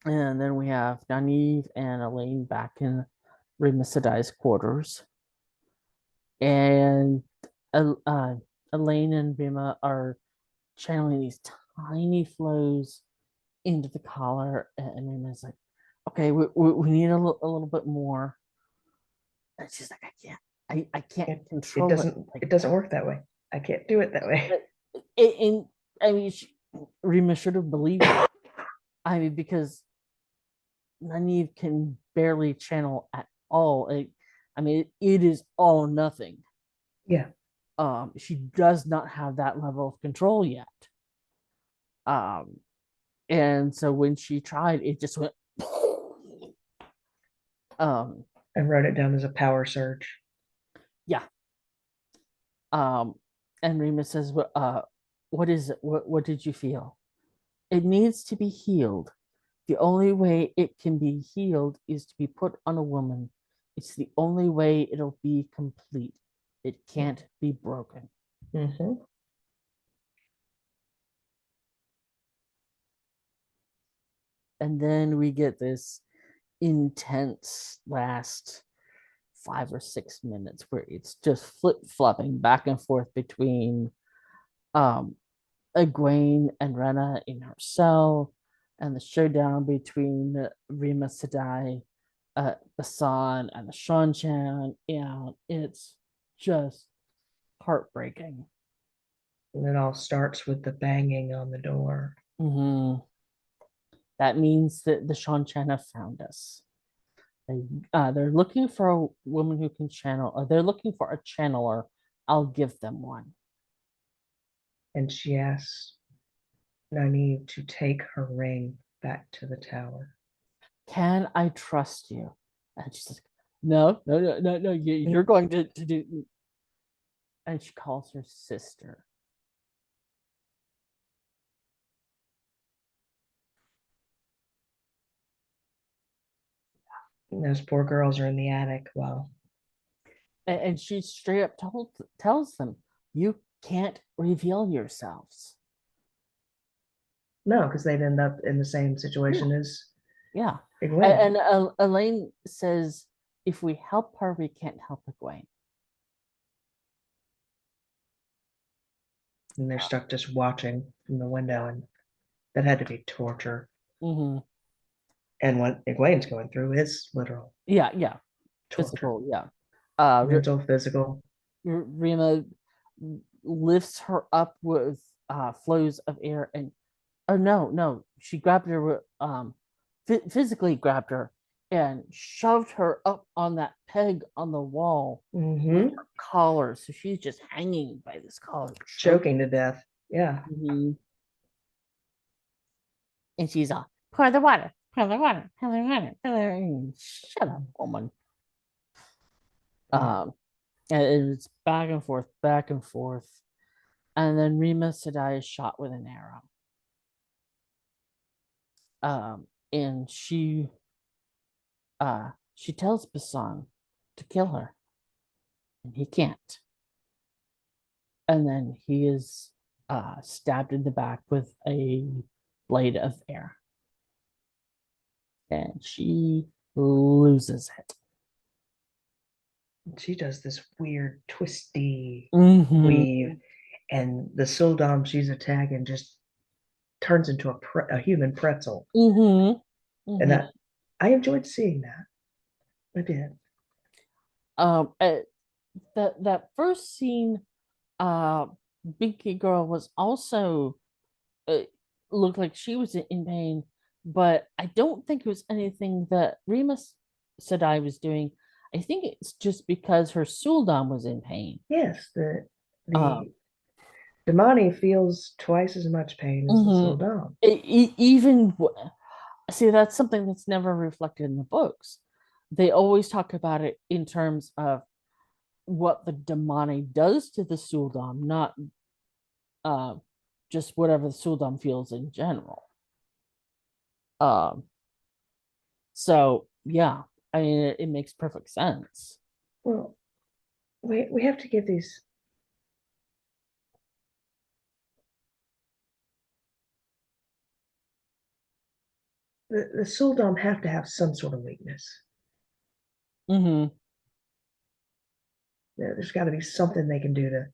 and then we have Nynaeve and Elaine back in Rima Sedai's quarters. And Elaine and Rima are channeling these tiny flows into the collar. And Rima's like, okay, we need a little bit more. And she's like, I can't. I can't It control it doesn't like it doesn't that. work that way. I can't do it that way. And I mean, Rima should have believed her. I mean, because Nynaeve can barely channel at all. I mean, it is all nothing. Yeah. She does not have that level of control yet. Um, and so when she tried, it just went. um, I wrote it down as a power surge. yeah. Um, and Rima says, what is it? What did you feel? It needs to be healed. The only way it can be healed is to be put on a woman. It's the only way it'll be complete. It can't be broken. Mm-hmm. And then we get this intense last 5 or 6 minutes where it's just flip flopping back and forth between um Egwene and Rena in her cell, and the showdown between Rima Sedai, Basan, and the Shanchan. And it's just heartbreaking. And it all starts with the banging on the door. Mm-hmm. That means that the Shanchan have found us. They're looking for a woman who can channel, or they're looking for a channeler. I'll give them one. And she asks Nynaeve to take her ring back to the tower. Can I trust you? And she's like, no, no, no, no, no. You're going to do. And she calls her sister. And those poor girls are in the attic. Well, And she straight up tells them, you can't reveal yourselves. no, because they'd end up in the same Yeah. situation as Yeah. Egwene. And Elaine says, if we help her, we can't help Egwene. And they're stuck just watching from the window, and that had to be torture. Hmm. And what Egwene's going through is literal Yeah, yeah, torture, physical, yeah. Uh, mental, physical. Rima lifts her up with flows of air, and oh no, no, she grabbed her physically grabbed her and shoved her up on that peg on the wall with Hmm. her collar, so she's just hanging by this collar, Choking to death. Yeah. choking. And she's all, pour the water, pour the water, pour the water, pour the water. Shut up, woman. Mm. Um, and it's back and forth, back and forth. And then Rima Sedai is shot with an arrow. And she tells Basan to kill her, and he can't. And then he is stabbed in the back with a blade of air, and she loses it. She does this weird twisty Mm-hmm. weave, and the Suldam she's attacking just turns into a human pretzel. Mm-hmm. And Mm-hmm. I enjoyed seeing that. I did. Um, uh, that first scene, uh, Binky Girl was also uh, looked like she was in pain, but I don't think it was anything that Rima Sedai was doing. I think it's just because her Suldan was in pain. Yes, Um, the Damani feels twice as much pain as the mhm. Suldam. Even see, that's something that's never reflected in the books. They always talk about it in terms of what the Damani does to the Suldan, not uh, just whatever the Sultan feels in general. Um, so yeah, I mean it makes perfect sense. Well, we have to give these the Suldam have to have some sort of weakness. Mm-hmm. There's got to be something they can do to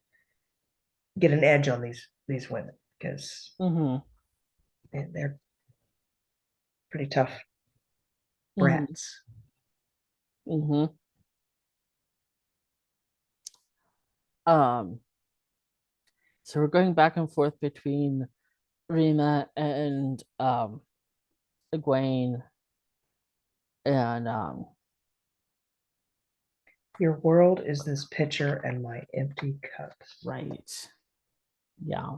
get an edge on these women because Mm-hmm. they're pretty tough Mm-hmm. brats. Mm-hmm. Um, so we're going back and forth between Rima and Egwene and Your world is this pitcher and my empty cup. right. Yeah.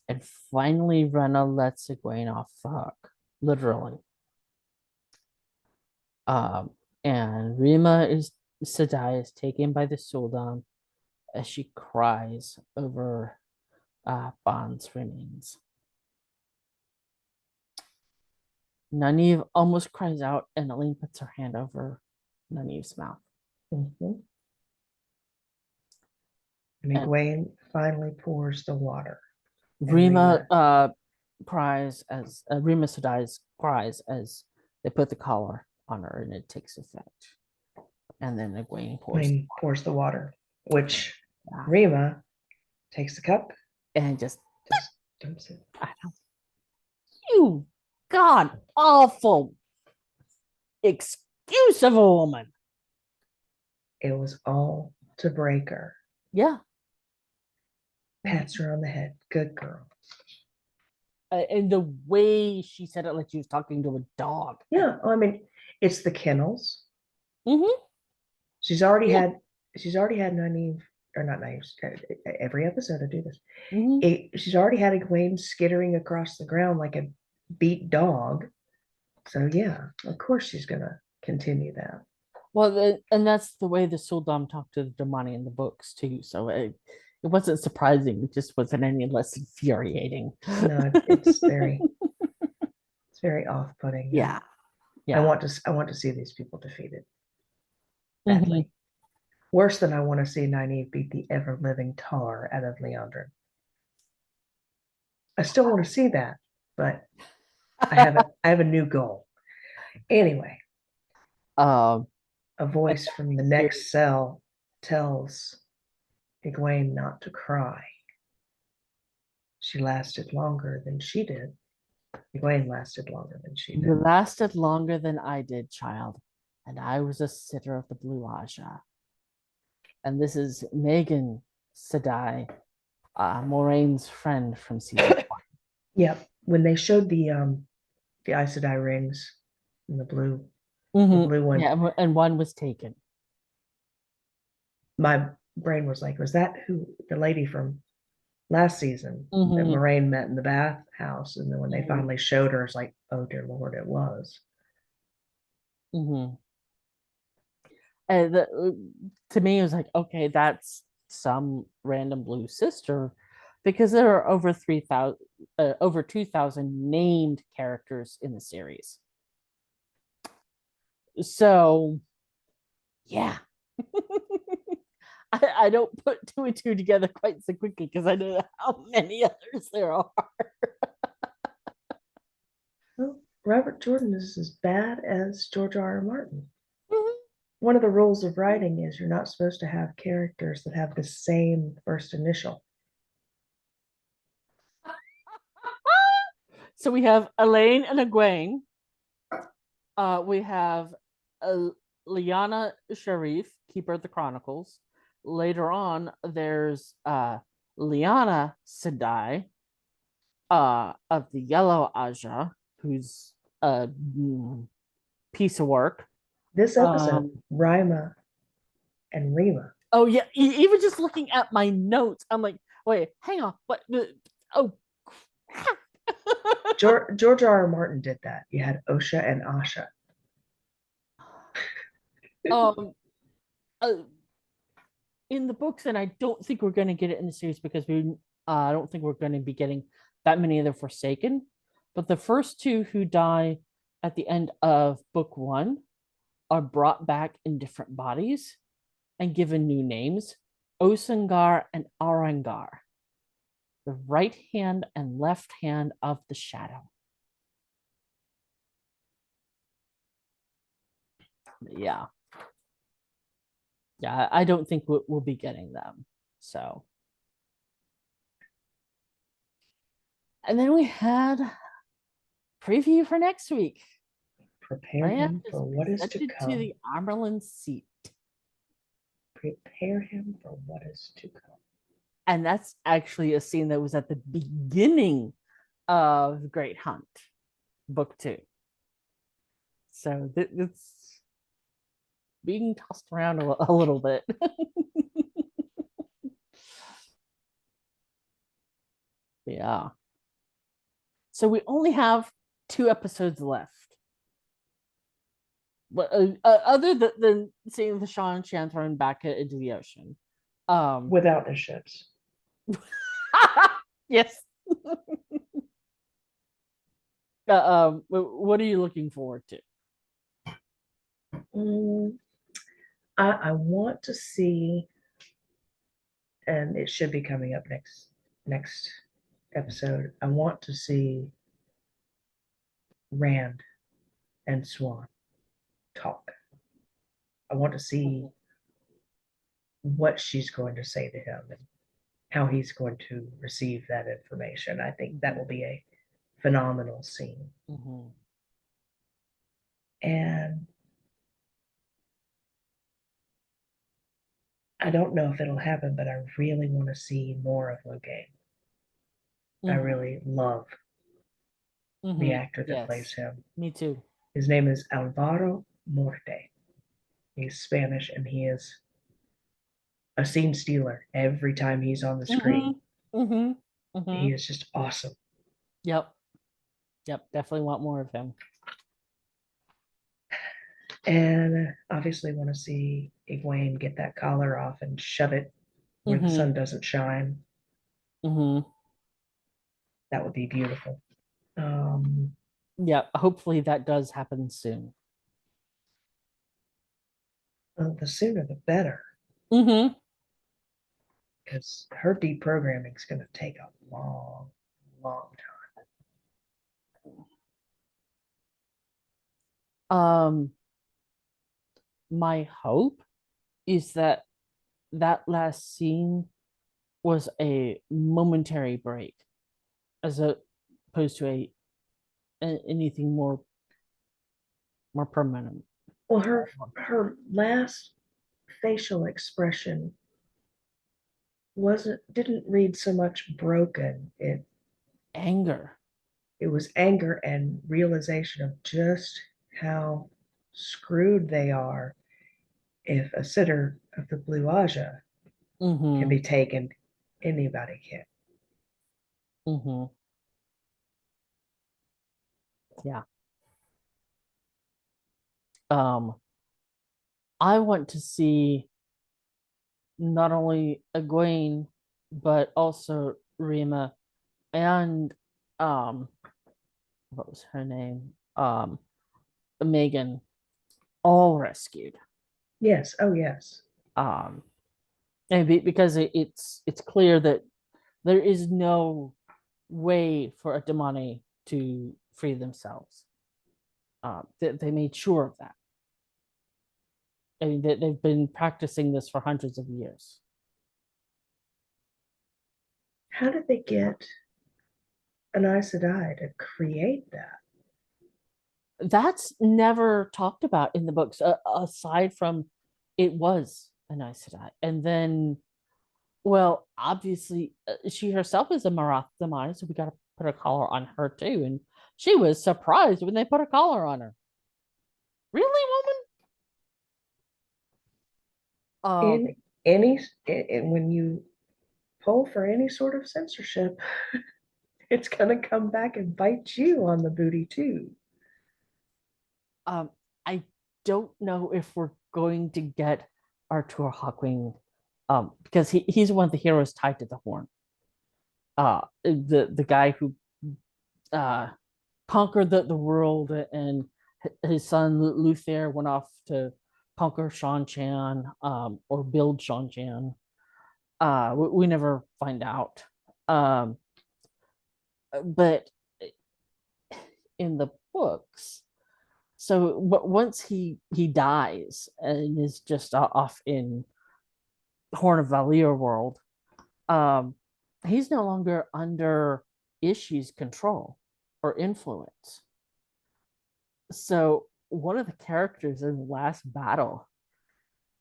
And finally Rena lets Egwene off the hook. Literally. Um, and Rima is Sedai is taken by the Sultan as she cries over Bond's remains. Nynaeve almost cries out, and Aline puts her hand over Nynaeve's mouth. Mhm. And And Egwene finally pours the water. And Rima cries as Rima Sedai's cries as they put the collar on her, and it takes effect. And then Egwene pours, Pours the water, which yeah, Rima takes the cup, and just just dumps it. I don't, you god awful excuse of a woman. It was all to break her. Yeah. Pats her on the head. Good girl. And the way she said it, like she was talking to a dog. Yeah, I mean, it's the kennels. Mm-hmm. She's already Yeah. had she's already had Nynaeve, or not Nynaeve, every episode I do this. Mm-hmm. She's already had Egwene skittering across the ground like a beat dog. So yeah, of course she's gonna continue that. Well, and that's the way the Sultan talked to the Damani in the books too. So it wasn't surprising. It just wasn't any less infuriating. No, it's very off-putting. Yeah. I Yeah. want to see these people defeated Mm-hmm. badly. Worse than I want to see Nynaeve beat the ever-living tar out of Leandrin. I still want to see that, but I have a new goal. Anyway, um, a voice from the next cell tells Egwene not to cry. She lasted longer than she did. Egwene lasted longer than she You did. lasted longer than I did, child, and I was a sitter of the Blue Aja. And this is Megan Sedai, Moraine's friend from season Yep. When they showed the Aes Sedai rings and the one. blue one, Yeah, and one was taken. my brain was like, was that who the lady from last season that Hmm. Moraine met in the bathhouse? And then when they Hmm. finally showed her, it's like, oh dear Lord, it was. Hmm. And to me, it was like, okay, that's some random blue sister, because there are over 3,000, over 2,000 named characters in the series. So, yeah. I don't put two and two together quite so quickly because I know how many others there are. Well, Robert Jordan is as bad as George R. R. Martin. Mhm. One of the rules of writing is you're not supposed to have characters that have the same first initial. So we have Elaine and Egwene. We have Lyanna Sharif, Keeper of the Chronicles. Later on, there's Lyanna Sedai, of the Yellow Aja, who's a piece of work. This episode, Um, Rima and Rima. oh yeah, even just looking at my notes, I'm like, wait, hang on, what? Oh, crap. George R. R. Martin did that. You had Osha and Asha. um, uh, in the books, and I don't think we're going to get it in the series because I don't think we're going to be getting that many of the Forsaken. But the first two who die at the end of book one are brought back in different bodies and given new names: Osangar and Arangar, the right hand and left hand of the shadow. Yeah, yeah, I don't think we'll be getting them. So, and then we had preview for next week. Prepare Land him is for what is to presented to come. the Amerlin seat. Prepare him for what is to come. And that's actually a scene that was at the beginning of Great Hunt, book two. So it's being tossed around a little bit. Yeah. So we only have two episodes left. But other than seeing the Sean Shan thrown back into the ocean. Without the ships. Yes. What are you looking forward to? Mm, I want to see, and it should be coming up next episode. I want to see Rand and Swan talk. I want to see what she's going to say to him and how he's going to receive that information. I think that will be a phenomenal scene. Mm-hmm. And I don't know if it'll happen, but I really want to see more of Logain. I Mm-hmm. really love the Mm-hmm. actor that plays Yes, him. me too. His name is Alvaro Morte. He's Spanish and he is a scene stealer every time he's on the Mm-hmm. screen. Mm-hmm. Mm-hmm. He is just awesome. Yep. Yep. Definitely want more of him. And obviously want to see Egwene get that collar off and shove it where the Mm-hmm. sun doesn't shine. Mm-hmm. That would be beautiful. Um, Yep. Hopefully that does happen soon. the sooner the better, Mm-hmm. because her deprogramming is going to take a long, long Um, my hope is that that last scene was a momentary break as opposed to a anything more permanent. Well, her last facial expression didn't read so much broken. Anger. It was anger and realization of just how screwed they are if a sitter of the Blue Aja can Mm-hmm. be taken, anybody can. Mm-hmm. Yeah. Um, I want to see not only Egwene, but also Rima and um what was her name? Megan, all rescued. Yes, oh yes. Um and because it's clear that there is no way for a Damani to free themselves. They made sure of that. I mean, they've been practicing this for hundreds of years. How did they get an Aes Sedai to create that? That's never talked about in the books, aside from it was an Aes Sedai. And then, well, obviously, she herself is a Marath Damani, so we got to put a collar on her too. And she was surprised when they put a collar on her. Really, woman? Um, In any, when you pull for any sort of censorship, it's going to come back and bite you on the booty too. I don't know if we're going to get Artur Hawkwing, because he's one of the heroes tied to the horn. The guy who uh conquered the world, and his son Luther went off to conquer Shan-Chan, or build Shan-Chan. We never find out. Um, but in the books, so once he dies and is just off in Horn of Valir world, um, he's no longer under Ishi's control or influence. So one of the characters in the last battle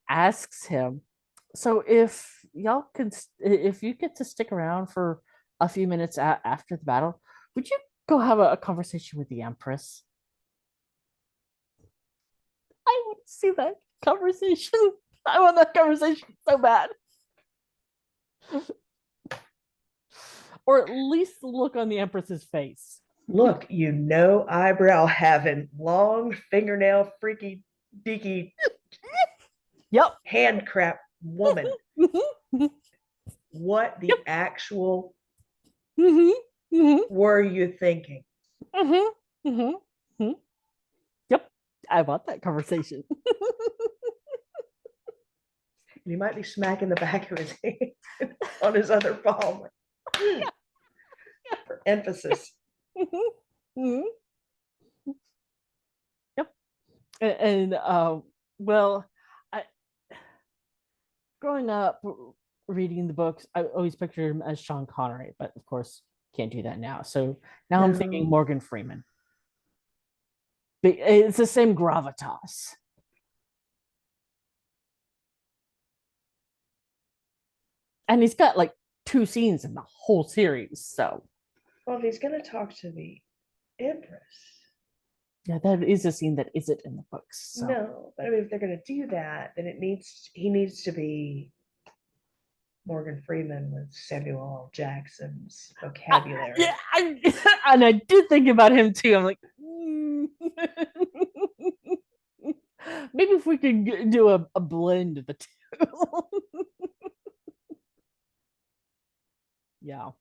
asks him, "So if you get to stick around for a few minutes after the battle, would you go have a conversation with the Empress?" I want to see that conversation. I want that conversation so bad. Or at least the look on the Empress's face. Look, eyebrow having, long fingernail, freaky deaky Yep. hand crap woman. Mm-hmm. What the Yep. actual Mm-hmm. Mm-hmm. were you thinking? Mm-hmm. Mm-hmm. Yep. I want that conversation. You might be smacking the back of his hand on his other palm. Yeah. For emphasis. Mm-hmm. Mm-hmm. Yep. And well, I growing up reading the books, I always pictured him as Sean Connery, but of course can't do that now. So now I'm thinking No. Morgan Freeman. It's the same gravitas. And he's got like two scenes in the whole series. So Well, if he's going to talk to the Empress, yeah, that is a scene that isn't in the books. So no. But I mean, if they're going to do that, then he needs to be Morgan Freeman with Samuel L. Jackson's vocabulary. yeah, and I did think about him too. I'm like, maybe if we could do a blend of the two. Yeah.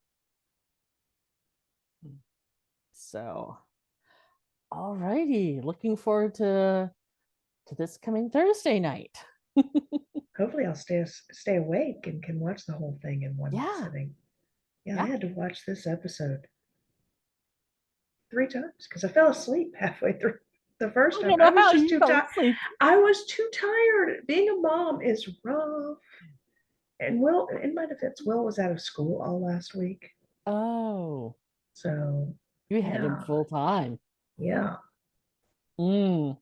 So, alrighty, looking forward to this coming Thursday night. Hopefully, I'll stay awake and can watch the whole thing in one Yeah, sitting. Yeah, I yeah. had to watch this episode 3 times because I fell asleep halfway through the first I time. don't know how you fell asleep. I was too tired. Being a mom is rough. And in my defense, Will was out of school all last week. Oh, So You had him Yeah. full time. Yeah. Mm.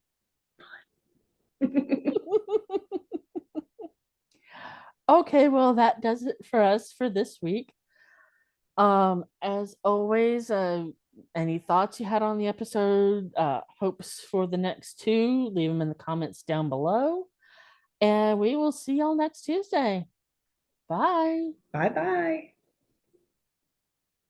Okay, well, that does it for us for this week. As always, any thoughts you had on the episode, hopes for the next two, leave them in the comments down below. And we will see y'all next Tuesday. Bye. Bye bye.